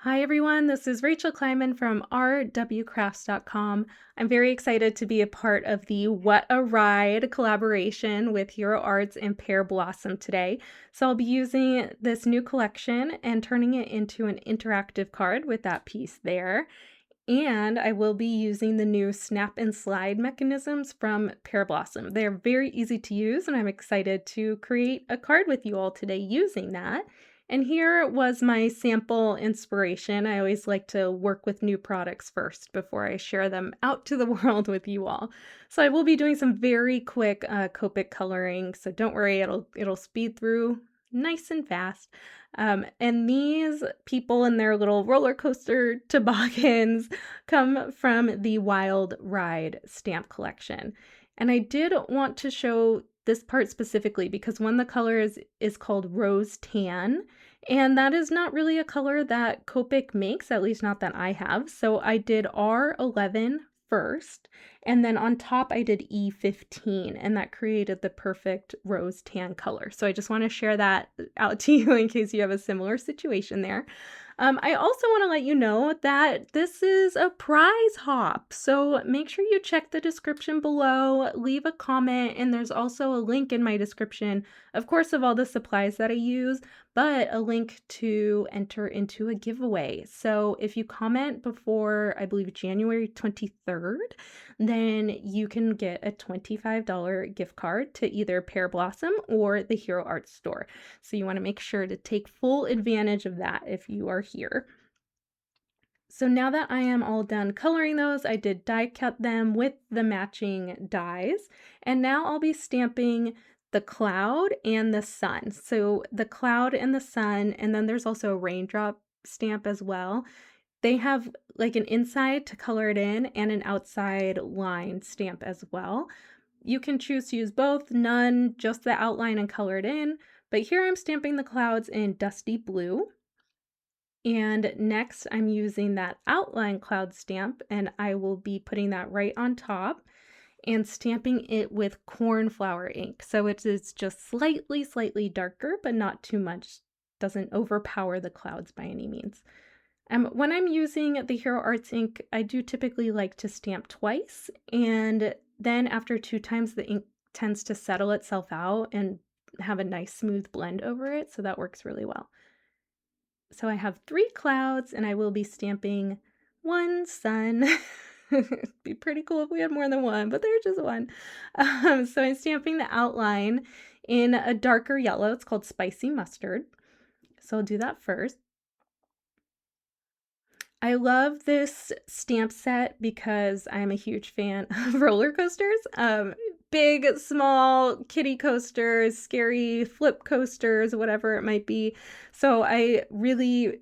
Hi everyone, this is Rachel Kleinman from rwcrafts.com. I'm very excited to be a part of the What a Ride collaboration with Hero Arts and Pear Blossom today. So I'll be using this new collection and turning it into an interactive card with that piece there. And I will be using the new snap and slide mechanisms from Pear Blossom. They're very easy to use, and I'm excited to create a card with you all today using that. And here was my sample inspiration. I always like to work with new products first before I share them out to the world with you all. So I will be doing some very quick Copic coloring, so don't worry, it'll speed through nice and fast. And these people in their little roller coaster toboggans come from the Wild Ride stamp collection. And I did want to show this part specifically because one of the colors is called Rose Tan, and that is not really a color that Copic makes, at least not that I have. So I did R11 first, and then on top I did E15, and that created the perfect rose tan color. So I just want to share that out to you in case you have a similar situation there. I also want to let you know that this is a prize hop, so make sure you check the description below, leave a comment, and there's also a link in my description, of course, of all the supplies that I use, but a link to enter into a giveaway. So if you comment before, I believe, January 23rd, then you can get a $25 gift card to either Pear Blossom or the Hero Arts store. So you want to make sure to take full advantage of that if you are here. So now that I am all done coloring those, I did die cut them with the matching dies, and now I'll be stamping the cloud and the sun. So the cloud and the sun, and then there's also a raindrop stamp as well. They have like an inside to color it in and an outside line stamp as well. You can choose to use both, none, just the outline and color it in, but here I'm stamping the clouds in dusty blue. And next I'm using that outline cloud stamp, and I will be putting that right on top and stamping it with cornflower ink. So it is just slightly darker, but not too much. Doesn't overpower the clouds by any means. When I'm using the Hero Arts ink, I do typically like to stamp twice, and then after 2 times the ink tends to settle itself out and have a nice smooth blend over it, so that works really well. So I have 3 clouds, and I will be stamping 1 sun. It'd be pretty cool if we had more than one, but there's just one. So I'm stamping the outline in a darker yellow. It's called Spicy Mustard. So I'll do that first. I love this stamp set because I'm a huge fan of roller coasters. Big, small, kiddie coasters, scary flip coasters, whatever it might be. So I really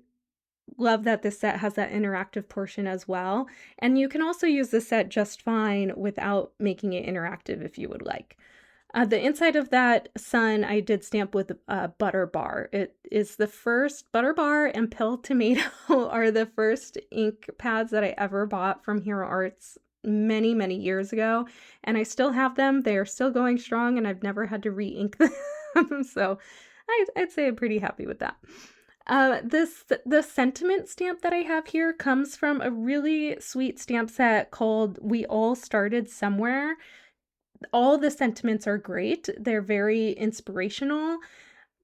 love that this set has that interactive portion as well. And you can also use the set just fine without making it interactive if you would like. The inside of that sun I did stamp with a butter bar. It is the first butter bar, and pill tomato are the first ink pads that I ever bought from Hero Arts many years ago, and I still have them. They are still going strong, and I've never had to re-ink them, so I'd say I'm pretty happy with that. The sentiment stamp that I have here comes from a really sweet stamp set called We All Started Somewhere. All the sentiments are great. They're very inspirational,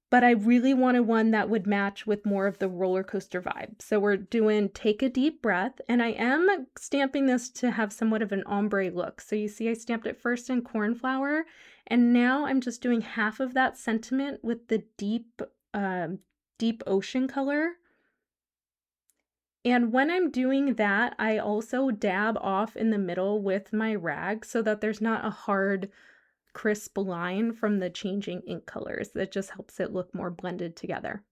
but I really wanted one that would match with more of the roller coaster vibe. So we're doing Take a Deep Breath, and I am stamping this to have somewhat of an ombre look. So you see I stamped it first in cornflower, and now I'm just doing half of that sentiment with the deep ocean color. And when I'm doing that, I also dab off in the middle with my rag so that there's not a hard, crisp line from the changing ink colors. That just helps it look more blended together.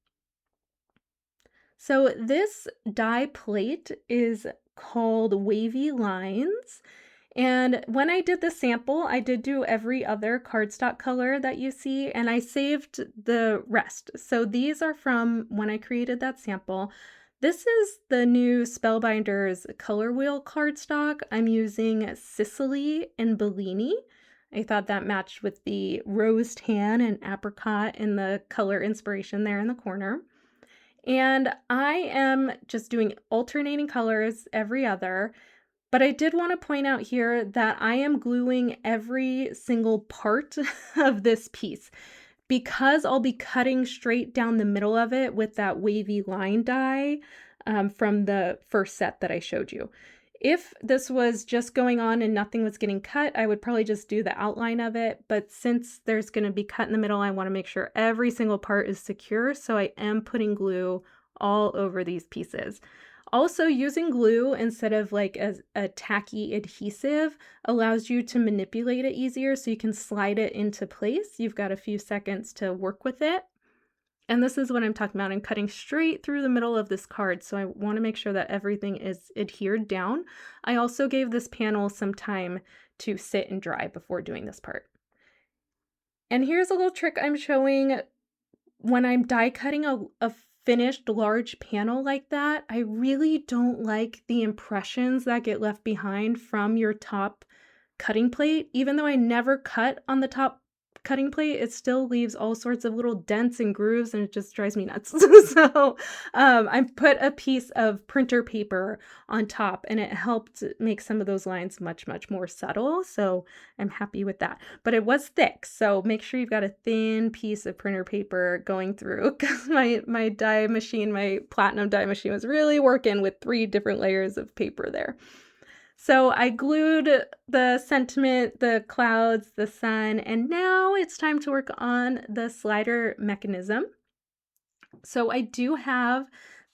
So this die plate is called Wavy Lines. And when I did the sample, I did do every other cardstock color that you see, and I saved the rest. So these are from when I created that sample. This is the new Spellbinders Color Wheel cardstock. I'm using Sicily and Bellini. I thought that matched with the rose tan and apricot in the color inspiration there in the corner. And I am just doing alternating colors every other, but I did want to point out here that I am gluing every single part of this piece because I'll be cutting straight down the middle of it with that wavy line die from the first set that I showed you. If this was just going on and nothing was getting cut, I would probably just do the outline of it. But since there's going to be cut in the middle, I want to make sure every single part is secure. So I am putting glue all over these pieces. Also, using glue instead of like a tacky adhesive allows you to manipulate it easier so you can slide it into place. You've got a few seconds to work with it. And this is what I'm talking about. I'm cutting straight through the middle of this card, so I want to make sure that everything is adhered down. I also gave this panel some time to sit and dry before doing this part. And here's a little trick I'm showing. When I'm die cutting a finished large panel like that, I really don't like the impressions that get left behind from your top cutting plate. Even though I never cut on the top cutting plate, it still leaves all sorts of little dents and grooves, and it just drives me nuts. So I put a piece of printer paper on top, and it helped make some of those lines much, much more subtle. So I'm happy with that. But it was thick, so make sure you've got a thin piece of printer paper going through, because my die machine, my platinum die machine, was really working with 3 different layers of paper there. So I glued the sentiment, the clouds, the sun, and now it's time to work on the slider mechanism. So I do have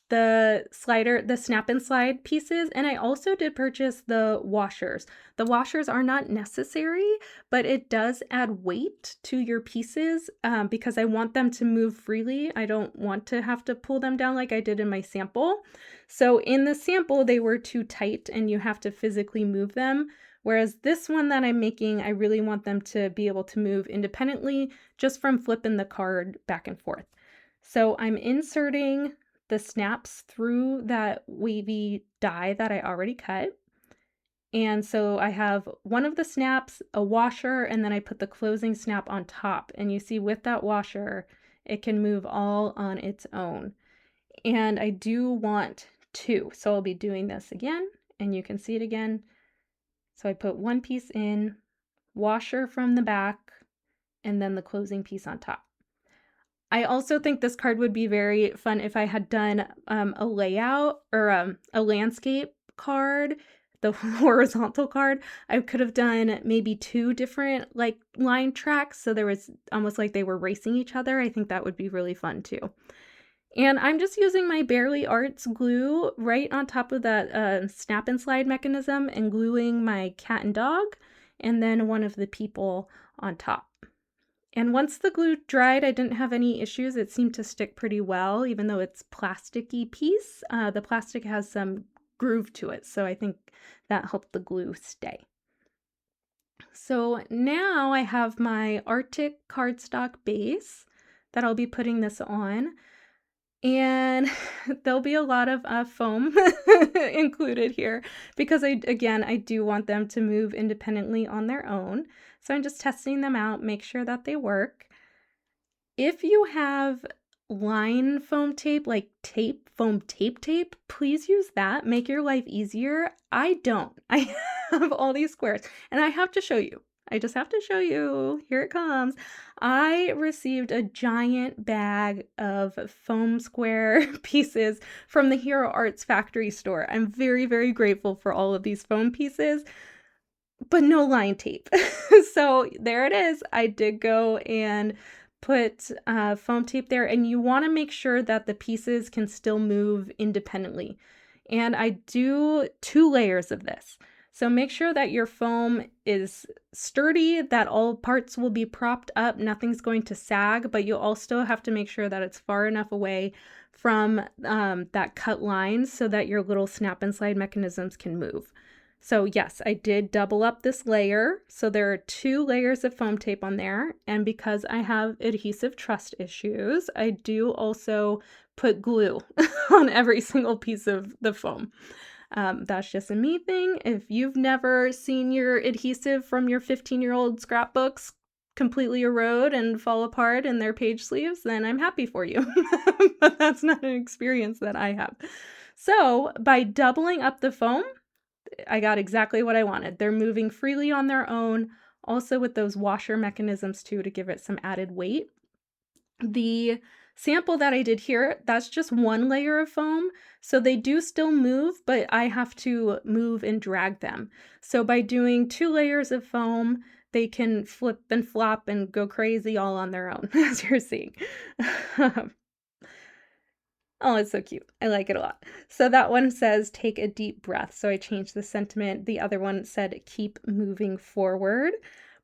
the slider, the snap and slide pieces, and I also did purchase the washers. The washers are not necessary, but it does add weight to your pieces because I want them to move freely. I don't want to have to pull them down like I did in my sample. So in the sample, they were too tight and you have to physically move them. Whereas this one that I'm making, I really want them to be able to move independently just from flipping the card back and forth. So I'm inserting the snaps through that wavy die that I already cut. And so I have one of the snaps, a washer, and then I put the closing snap on top. And you see with that washer, it can move all on its own. And I do want 2. So I'll be doing this again, and you can see it again. So I put one piece in, washer from the back, and then the closing piece on top. I also think this card would be very fun if I had done a layout or a landscape card, the horizontal card. I could have done maybe 2 different like line tracks, so there was almost like they were racing each other. I think that would be really fun too. And I'm just using my Barely Arts glue right on top of that snap and slide mechanism and gluing my cat and dog and then one of the people on top. And once the glue dried, I didn't have any issues. It seemed to stick pretty well, even though it's plasticky piece. The plastic has some groove to it, so I think that helped the glue stay. So now I have my Arctic cardstock base that I'll be putting this on. And there'll be a lot of foam included here because I do want them to move independently on their own. So I'm just testing them out, make sure that they work. If you have line foam tape, like foam tape, please use that. Make your life easier. I don't. I have all these squares and I have to show you. I just have to show you. Here it comes. I received a giant bag of foam square pieces from the Hero Arts factory store. I'm very, very grateful for all of these foam pieces, but no line tape. So there it is. I did go and put foam tape there, and you want to make sure that the pieces can still move independently. And I do 2 layers of this. So make sure that your foam is sturdy, that all parts will be propped up, nothing's going to sag, but you also have to make sure that it's far enough away from that cut line so that your little snap and slide mechanisms can move. So yes, I did double up this layer. So there are 2 layers of foam tape on there. And because I have adhesive trust issues, I do also put glue on every single piece of the foam. That's just a me thing. If you've never seen your adhesive from your 15-year-old scrapbooks completely erode and fall apart in their page sleeves, then I'm happy for you. But that's not an experience that I have. So, by doubling up the foam, I got exactly what I wanted. They're moving freely on their own, also with those washer mechanisms too to give it some added weight. The sample that I did here, that's just one layer of foam, so they do still move, but I have to move and drag them. So by doing 2 layers of foam, they can flip and flop and go crazy all on their own, as you're seeing. Oh, it's so cute. I like it a lot. So that one says, "Take a deep breath." So I changed the sentiment. The other one said, "Keep moving forward."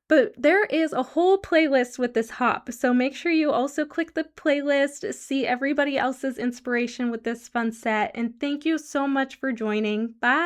But there is a whole playlist with this hop. So make sure you also click the playlist, see everybody else's inspiration with this fun set. And thank you so much for joining. Bye.